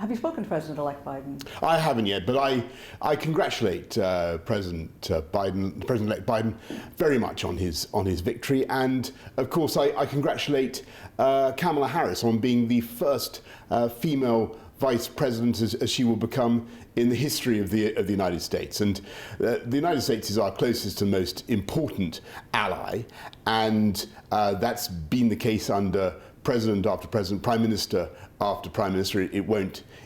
Have you spoken to President-elect Biden? I haven't yet, but I congratulate President-elect Biden very much on his victory, and of course I congratulate Kamala Harris on being the first female vice president as she will become in the history of the United States. And the United States is our closest and most important ally, and that's been the case under president after president, prime minister after prime minister.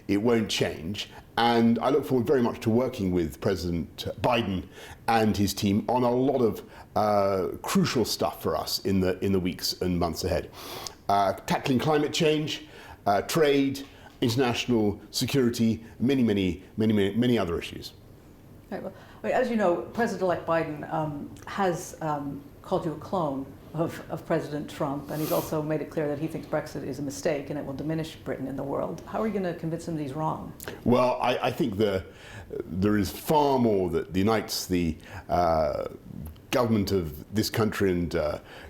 It won't change. And I look forward very much to working with President Biden and his team on a lot of crucial stuff for us in the weeks and months ahead. Tackling climate change, trade, international security, many other issues. Right, well, as you know, President-elect Biden has called you a clone of President Trump, and he's also made it clear that he thinks Brexit is a mistake and it will diminish Britain in the world. How are you going to convince him that he's wrong? Well, I think there is far more that unites the government of this country and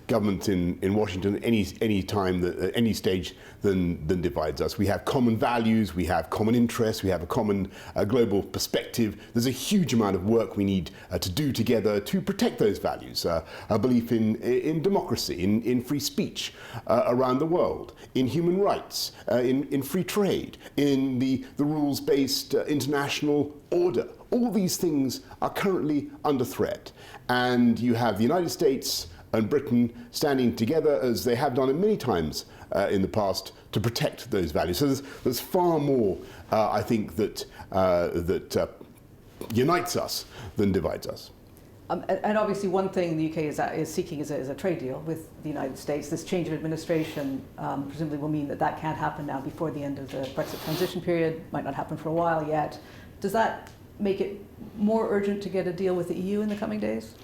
government in Washington any time, at any stage, than divides us. We have common values, we have common interests, we have a common global perspective. There's a huge amount of work we need to do together to protect those values. A belief in democracy, in free speech around the world, in human rights, in free trade, in the rules-based international order. All these things are currently under threat, and you have the United States and Britain standing together, as they have done many times in the past, to protect those values. So there's far more, I think, that unites us than divides us. And obviously one thing the UK is seeking is a trade deal with the United States. This change of administration presumably will mean that can't happen now before the end of the Brexit transition period. Might not happen for a while yet. Does that make it more urgent to get a deal with the EU in the coming days?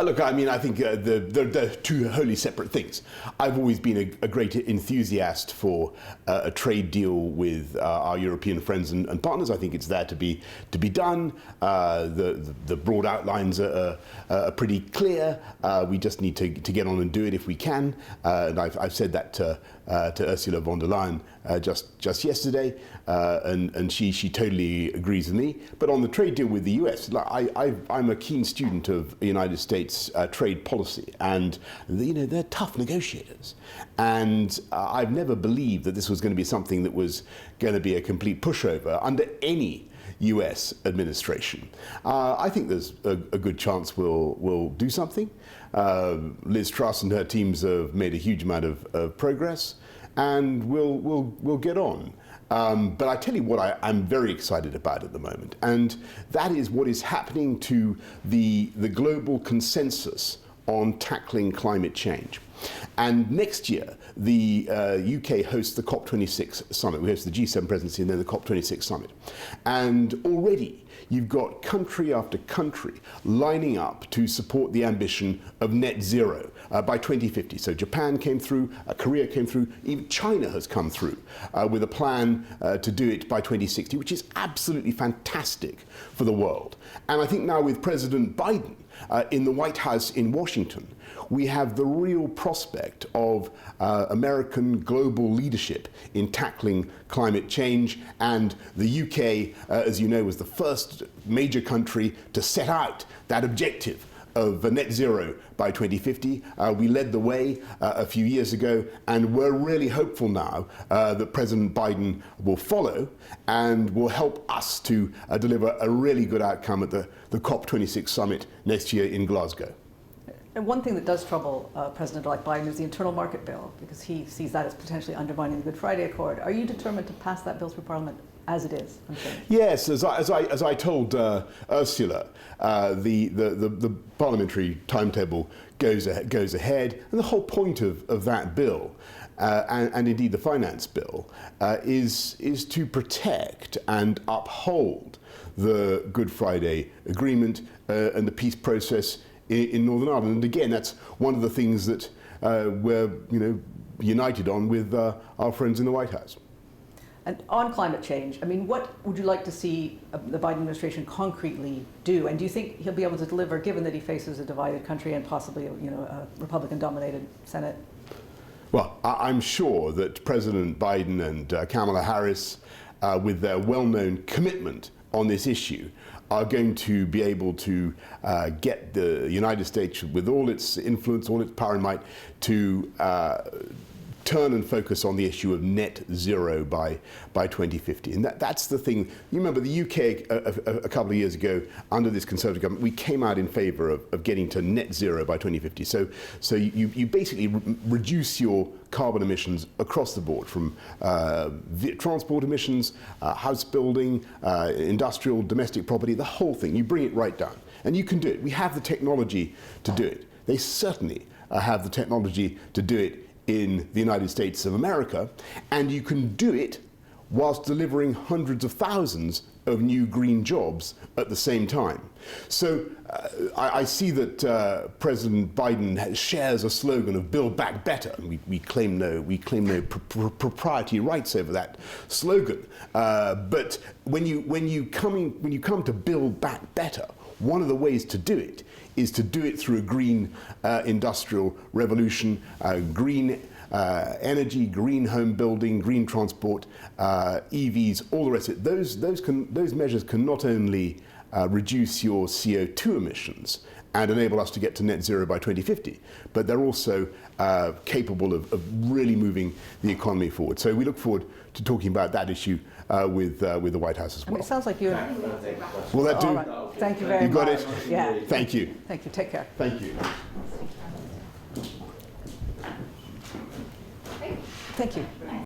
Look, I mean, I think they're two wholly separate things. I've always been a great enthusiast for a trade deal with our European friends and partners. I think it's there to be done. The broad outlines are pretty clear. We just need to get on and do it if we can. And I've said that to Ursula von der Leyen just yesterday, and she totally agrees with me. But on the trade deal with the US, I'm a keen student of the United States trade policy, and they're tough negotiators, and I've never believed that this was going to be something that was going to be a complete pushover under any US administration. I think there's a good chance we'll do something. Liz Truss and her teams have made a huge amount of progress, and we'll get on. But I tell you what I'm very excited about at the moment, and that is what is happening to the global consensus on tackling climate change. And next year, the UK hosts the COP26 summit. We host the G7 presidency and then the COP26 summit. And already you've got country after country lining up to support the ambition of net zero by 2050. So Japan came through, Korea came through, even China has come through with a plan to do it by 2060, which is absolutely fantastic for the world. And I think now with President Biden in the White House in Washington, we have the real prospect of American global leadership in tackling climate change. And the UK, as you know, was the first major country to set out that objective of net zero by 2050. We led the way a few years ago, and we're really hopeful now that President Biden will follow and will help us to deliver a really good outcome at the COP26 summit next year in Glasgow. And one thing that does trouble President-elect Biden is the internal market bill, because he sees that as potentially undermining the Good Friday Accord. Are you determined to pass that bill through Parliament as it is? Yes, as I told Ursula, the parliamentary timetable goes ahead, and the whole point of that bill, and indeed the finance bill, is to protect and uphold the Good Friday Agreement and the peace process in Northern Ireland. And again, that's one of the things that we're united on with our friends in the White House. And on climate change, I mean, what would you like to see the Biden administration concretely do? And do you think he'll be able to deliver, given that he faces a divided country and possibly a Republican-dominated Senate? Well, I'm sure that President Biden and Kamala Harris with their well-known commitment on this issue, are going to be able to get the United States, with all its influence, all its power and might, to turn and focus on the issue of net zero by 2050. And that's the thing. You remember the UK a couple of years ago, under this Conservative government, we came out in favour of getting to net zero by 2050. So you basically reduce your carbon emissions across the board, from transport emissions, house building, industrial, domestic property, the whole thing. You bring it right down. And you can do it. We have the technology to do it. They certainly have the technology to do it in the United States of America, and you can do it whilst delivering hundreds of thousands of new green jobs at the same time. So I see that President Biden shares a slogan of "Build Back Better." We claim no proprietary rights over that slogan. But when you come to build back better, one of the ways to do it is to do it through a green industrial revolution, green energy, green home building, green transport, EVs, all the rest of it. Those measures can not only reduce your CO2 emissions and enable us to get to net zero by 2050, but they're also capable of really moving the economy forward. So we look forward to talking about that issue with the White House as well. It sounds like you. Will that do? All right. Thank you very much. You got it? Yeah. Thank you. Thank you. Take care. Thank you. Thank you.